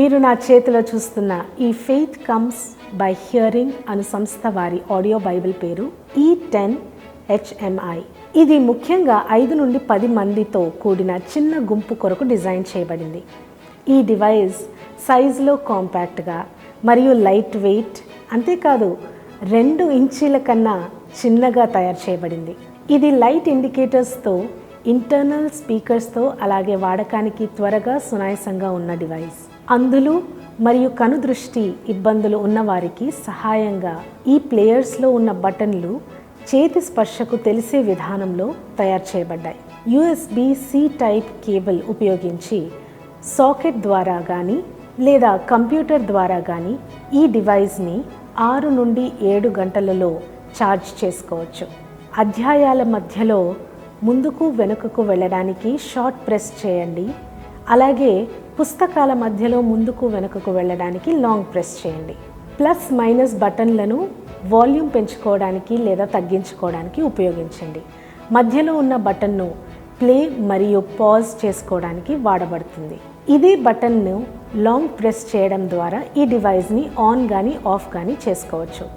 మీరు నా చేతిలో చూస్తున్న ఈ ఫెయిత్ కమ్స్ బై హియరింగ్ అను సంస్థ వారి ఆడియో బైబిల్ పేరు E10 HMI. ఇది ముఖ్యంగా 5 నుండి 10 మందితో కూడిన చిన్న గుంపు కొరకు డిజైన్ చేయబడింది. ఈ డివైస్ సైజులో కాంపాక్ట్గా మరియు లైట్ వెయిట్, అంతేకాదు 2 ఇంచీల కన్నా చిన్నగా తయారు చేయబడింది. ఇది లైట్ ఇండికేటర్స్తో, ఇంటర్నల్ స్పీకర్స్తో, అలాగే వాడకానికి త్వరగా సునాయాసంగా ఉన్న డివైస్. అంధులు మరియు కనుదృష్టి ఇబ్బందులు ఉన్నవారికి సహాయంగా ఈ ప్లేయర్స్లో ఉన్న బటన్లు చేతి స్పర్శకు తెలిసే విధానంలో తయారు చేయబడ్డాయి. USB-C టైప్ కేబుల్ ఉపయోగించి సాకెట్ ద్వారా కానీ లేదా కంప్యూటర్ ద్వారా కానీ ఈ డివైస్ని 6 నుండి 7 గంటలలో ఛార్జ్ చేసుకోవచ్చు. అధ్యాయాల మధ్యలో ముందుకు వెనుకకు వెళ్ళడానికి షార్ట్ ప్రెస్ చేయండి. అలాగే పుస్తకాల మధ్యలో ముందుకు వెనుకకు వెళ్ళడానికి లాంగ్ ప్రెస్ చేయండి. ప్లస్ మైనస్ బటన్లను వాల్యూమ్ పెంచుకోవడానికి లేదా తగ్గించుకోవడానికి ఉపయోగించండి. మధ్యలో ఉన్న బటన్ను ప్లే మరియు పాజ్ చేసుకోవడానికి వాడబడుతుంది. ఇదే బటన్ను లాంగ్ ప్రెస్ చేయడం ద్వారా ఈ డివైస్ని ఆన్ కానీ ఆఫ్ కానీ చేసుకోవచ్చు.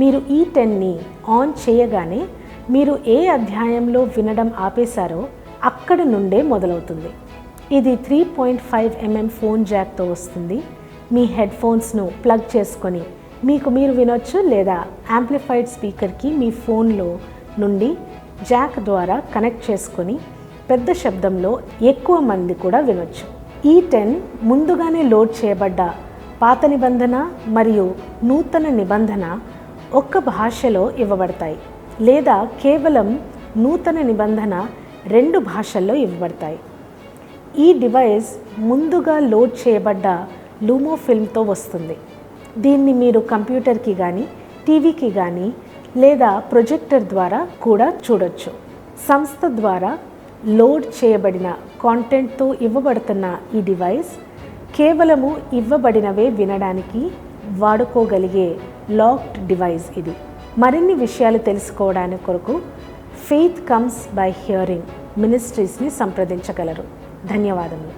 మీరు E10ని ఆన్ చేయగానే మీరు ఏ అధ్యాయంలో వినడం ఆపేశారో అక్కడ నుండే మొదలవుతుంది. ఇది 3.5mm ఫోన్ జాక్తో వస్తుంది. మీ హెడ్ ఫోన్స్ను ప్లగ్ చేసుకొని మీరు వినొచ్చు, లేదా యాంప్లిఫైడ్ స్పీకర్కి మీ ఫోన్లో నుండి జాక్ ద్వారా కనెక్ట్ చేసుకొని పెద్ద శబ్దంలో ఎక్కువ మంది కూడా వినొచ్చు. E10 ముందుగానే లోడ్ చేయబడ్డ పాత నిబంధన మరియు నూతన నిబంధన ఒక్క భాషలో ఇవ్వబడతాయి, లేదా కేవలం నూతన నిబంధన 2 భాషల్లో ఇవ్వబడతాయి. ఈ డివైస్ ముందుగా లోడ్ చేయబడ్డ లూమో ఫిల్మ్తో వస్తుంది. దీన్ని మీరు కంప్యూటర్కి కానీ టీవీకి కానీ లేదా ప్రొజెక్టర్ ద్వారా కూడా చూడొచ్చు. సంస్థ ద్వారా లోడ్ చేయబడిన కాంటెంట్తో ఇవ్వబడుతున్న ఈ డివైస్ కేవలము ఇవ్వబడినవే వినడానికి వాడుకోగలిగే లాక్డ్ డివైస్. ఇది మరిన్ని విషయాలు తెలుసుకోవడానికి కొరకు ఫెయిత్ కమ్స్ బై హియరింగ్ మినిస్ట్రీస్ని సంప్రదించగలరు. ధన్యవాదములు.